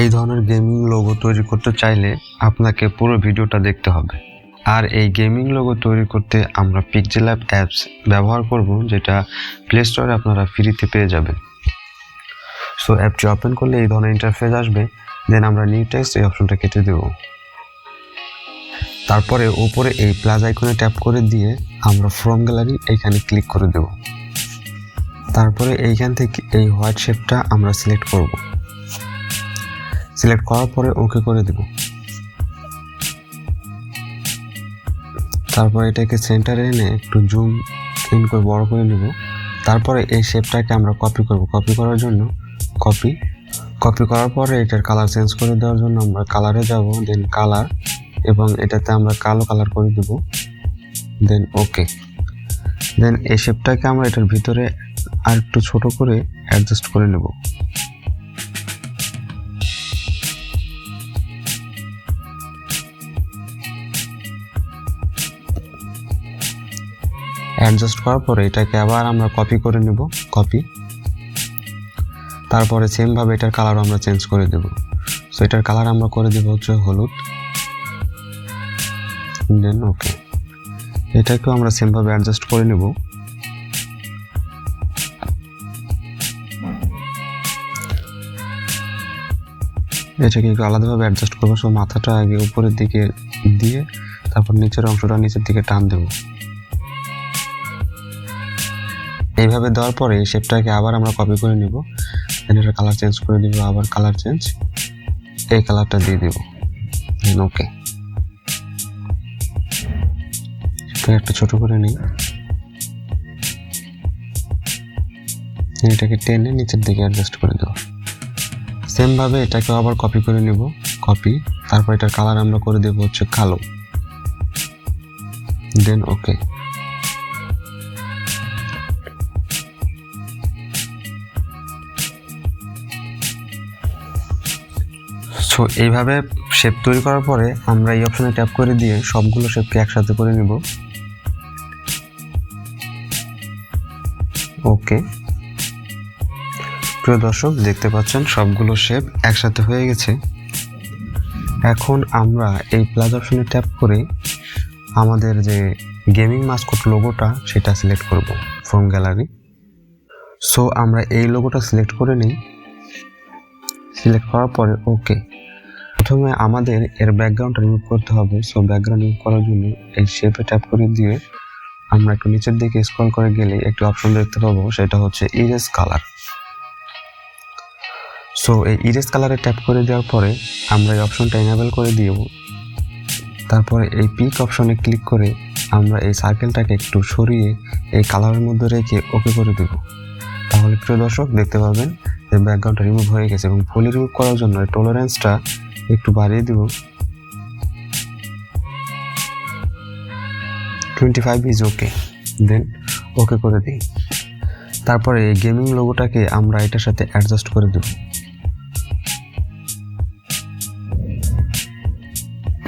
এই ধরনের gaming logo তৈরি করতে চাইলে আপনাকে পুরো ভিডিওটা দেখতে হবে। আর এই গেমিং লোগো তৈরি করতে আমরা পিক্সেল ল্যাব অ্যাপস ব্যবহার করব, যেটা প্লে স্টোরে আপনারা ফ্রিতে পেয়ে যাবেন। সো অ্যাপটি ওপেন করলে এই ধরনের ইন্টারফেস আসবে। দেন আমরা নিউ টেক্সট এই অপশনটা কেটে দেব। তারপরে উপরে এই প্লাস আইকনে ট্যাপ করে দিয়ে আমরা ফ্রম গ্যালারি এইখানে ক্লিক করে দেব। তারপরে এইখান থেকে এই হোয়াইট শেপটা আমরা সিলেক্ট করব। সিলেক্ট করার পরে ওকে করে দেব। তারপর এটাকে সেন্টারে এনে একটু জুম ইন করে বড় করে নেব। তারপরে এই শেপটাকে আমরা কপি করব। কপি করার জন্য কপি করার পরে এটার কালার চেঞ্জ করে দেওয়ার জন্য আমরা কালারে যাব, দেন কালার, এবং এটাতে আমরা কালো কালার করে দেব। দেন ওকে। দেন এই শেপটাকে আমরা এটার ভিতরে আর একটু ছোট করে অ্যাডজাস্ট করে নেব। অ্যাডজাস্ট করার পরে এটাকে আবার আমরা কপি করে নেব। কপি, তারপরে সেম ভাবে এটার কালার আমরা চেঞ্জ করে দেব। সো এটার কালার আমরা করে দেব হচ্ছে হলুদ। দেন ওকে। এটাকেও আমরা সেম ভাবে অ্যাডজাস্ট করে নেব। এটাকে একটু আলাদাভাবে অ্যাডজাস্ট করবো। সো মাথাটা আগে উপরের দিকে দিয়ে তারপর নিচের অংশটা নিচের দিকে টান দেব। এইভাবে দেওয়ার পরে এই শেপটাকে আবার আমরা কপি করে নেব। দেন এটার কালার চেঞ্জ করে দিব, আবার কালার চেঞ্জ, এই কালারটা দিয়ে দেব। দেন ওকে। একটা ছোট করে নিই। এটাকে টেনে নিচের দিকে অ্যাডজাস্ট করে দেব। সেম ভাবে এটাকে আবার কপি করে নেব। কপি, তারপর এটার কালার আমরা করে দেব হচ্ছে কালো। দেন ওকে। সো এইভাবে শেপ তৈরি করার পরে আমরা এই অপশনে ট্যাপ করে দিয়ে সবগুলো শেপকে একসাথে করে নেব। ওকে। প্রিয় দর্শক, দেখতে পাচ্ছেন সবগুলো শেপ একসাথে হয়ে গেছে। এখন আমরা এই প্লাস অপশনে ট্যাপ করে আমাদের যে গেমিং মাস্কট লোগোটা সেটা সিলেক্ট করব ফ্রম গ্যালারি। সো আমরা এই লোগোটা সিলেক্ট করে নিই। সিলেক্ট করার পরে ওকে। প্রথমে আমাদের এর ব্যাকগ্রাউন্ডটা রিমুভ করতে হবে। সো ব্যাকগ্রাউন্ড রিমুভ করার জন্য এই শেপে ট্যাপ করে দিয়ে আমরা একটু নিচের দিকে স্ক্রল করে গেলে একটি অপশন দেখতে পাবো, সেটা হচ্ছে ইরেজ কালার। সো এই ইরেজ কালারে ট্যাপ করে দেওয়ার পরে আমরা এই অপশনটা এনেবল করে দিব। তারপরে এই পিক অপশনে ক্লিক করে আমরা এই সার্কেলটাকে একটু সরিয়ে এই কালারের মধ্যে রেখে ওকে করে দেব। তাহলে প্রিয় দর্শক দেখতে পাবেন যে ব্যাকগ্রাউন্ডটা রিমুভ হয়ে গেছে। এবং ফুলি রিমুভ করার জন্য এই টলারেন্সটা একটু বাড়িয়ে দিব। 25 ইজ ওকে। দেন ওকে করে দিই। তারপরে এই গেমিং লোগোটাকে আমরা এটার সাথে অ্যাডজাস্ট করে দেব।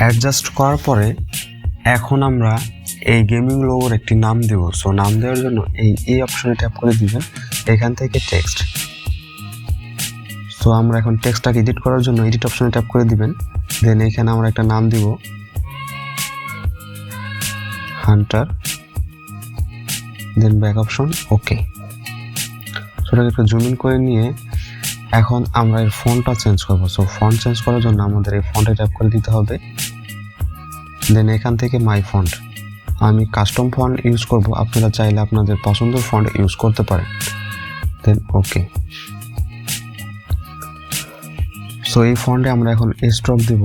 অ্যাডজাস্ট করার পরে এখন আমরা এই গেমিং লোগোর একটি নাম দেব। সো নাম দেওয়ার জন্য এই অপশনে ট্যাপ করে দিবেন, এখান থেকে টেক্সট। সো আমরা এখন টেক্সটটাকে এডিট করার জন্য এডিট অপশনে ট্যাপ করে দিবেন। দেন এখানে আমরা একটা নাম দিব, হান্টার। দেন ব্যাক অপশন, ওকে। সেটাকে একটু জুম ইন করে নিয়ে এখন আমরা এর ফন্টটা চেঞ্জ করবো। সো ফন্ট চেঞ্জ করার জন্য আমাদের এই ফন্টে ট্যাপ করে দিতে হবে। দেন এখান থেকে মাই ফন্ট, আমি কাস্টম ফন্ট ইউজ করব। আপনারা চাইলে আপনাদের পছন্দের ফন্ট ইউজ করতে পারেন। দেন ওকে। সো এই ফন্টে আমরা এখন স্ট্রোক দেব,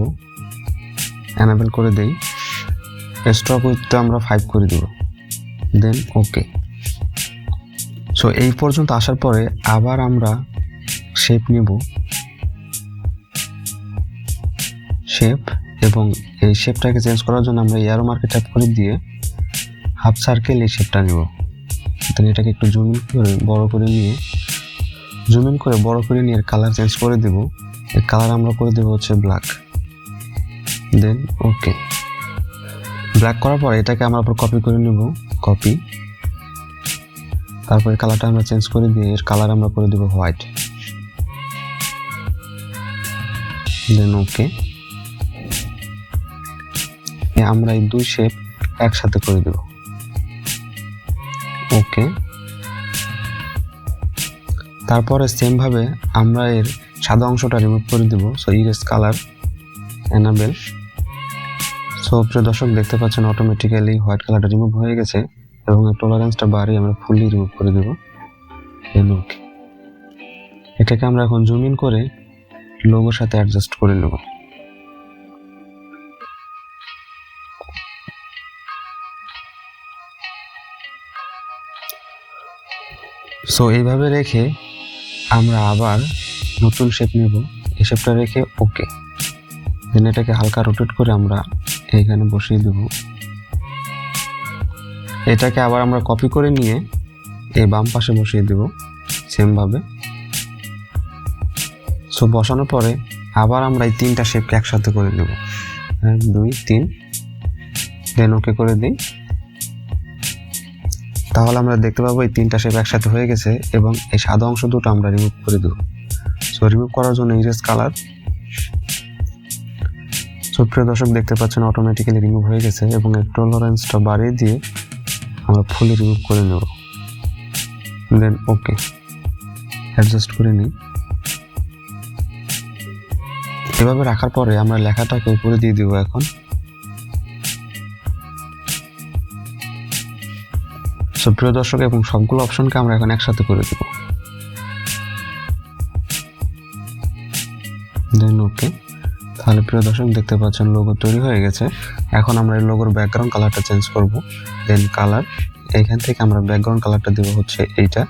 এনেবল করে দেই। স্ট্রোক উইথটা আমরা 5 করে দেব। দেন ওকে। সো এই পর্যন্ত আসার পরে আবার আমরা শেপ নেব, শেপ, এবং এই শেপটাকে চেঞ্জ করার জন্য আমরা অ্যারো মার্কে ট্যাপ করে দিয়ে হাফ সার্কেল এই শেপটা নেব। দেন এটাকে একটু জুম ইন করে বড় করে নিয়ে এর কালার চেঞ্জ করে দেব। এর কালার আমরা করে দেব হচ্ছে ব্ল্যাক। দেন ওকে। ব্ল্যাক করার পর এটাকে আমরা আবার কপি করে নেব, কপি। তারপরে কালারটা আমরা চেঞ্জ করে দিয়ে এর কালার আমরা করে দেব হোয়াইট। দেন ওকে। আমরা এই দুই শেপ একসাথে করে দেব। ওকে। তারপরে সেম ভাবে আমরা এর সাদা অংশটা রিমুভ করে দেব। So erase colour enable. So প্রিয় দর্শক দেখতে পাচ্ছেন অটোমেটিক্যালি হোয়াইট কালারটা রিমুভ হয়ে গেছে এবং এর টলারেন্সটা বাড়িয়ে আমরা ফুললি রিমুভ করে দেব। দেন ওকে। এটাকে আমরা এখন জুম ইন করে লোগোর সাথে অ্যাডজাস্ট করে নেব। সো এইভাবে রেখে আমরা আবার নতুন শেপ নেব। এই শেপটা রেখে ওকে। দেন এটাকে হালকা রোটেট করে আমরা এইখানে বসিয়ে দেব। এটাকে আবার আমরা কপি করে নিয়ে এই বাম পাশে বসিয়ে দেব সেম ভাবে। সো বসানোর পরে আবার আমরা এই তিনটা শেপকে একসাথে করে নেব। 1 2 3। দেন ওকে করে দিই। তাহলে আমরা দেখতে পাবো এই তিনটা শেপ একসাথে হয়ে গেছে এবং এই সাদা অংশ দুটো আমরা রিমুভ করে দেব। সো রিমুভ করার জন্য ইরেজ কালার। সো প্রিয় দর্শক দেখতে পাচ্ছেন অটোমেটিক্যালি রিমুভ হয়ে গেছে এবং এর টলারেন্সটা বাড়িয়ে দিয়ে আমরা ফুলি রিমুভ করে নেব। দেন ওকে অ্যাডজাস্ট করে নিই। এভাবে রাখার পরে আমরা লেখাটাকে উপরে দিয়ে দিব। এখন সো প্রিয় দর্শক এবং সবগুলো অপশনকে আমরা এখন একসাথে করে দেব। দেন ওকে। তাহলে প্রিয় দর্শক দেখতে পাচ্ছেন লোগো তৈরি হয়ে গেছে। এখন আমরা এই লোগোর ব্যাকগ্রাউন্ড কালারটা চেঞ্জ করব। দেন কালার, এইখান থেকে আমরা ব্যাকগ্রাউন্ড কালারটা দেব হচ্ছে এইটা।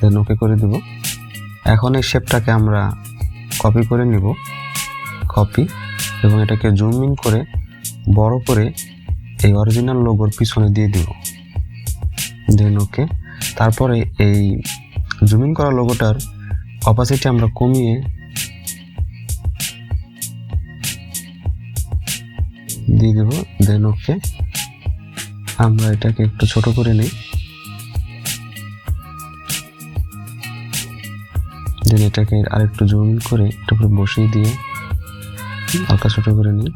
দেন ওকে করে দেব। এখন এই শেপটাকে আমরা কপি করে নিব। কপি এবং এটাকে জুম ইন করে বড় করে এই অরিজিনাল লোগোর পিছনে দিয়ে দিব। দেন ওকে। তারপরে এই জুম ইন করা লোগোটার অপাসিটি আমরা কমিয়ে দিয়ে দেব। দেন ওকে। আমরা এটাকে একটু ছোট করে নিই। দেন এটাকে আরেকটু জুম ইন করে একটু করে বসিয়ে দিয়ে হালকা ছোট করে নিই।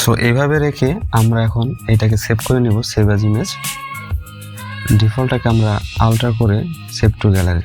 সো এইভাবে রেখে আমরা এখন এটাকে সেভ করে নিব। Save as image. ডিফল্টটাকে আমরা আল্টার করে সেভ টু গ্যালারি।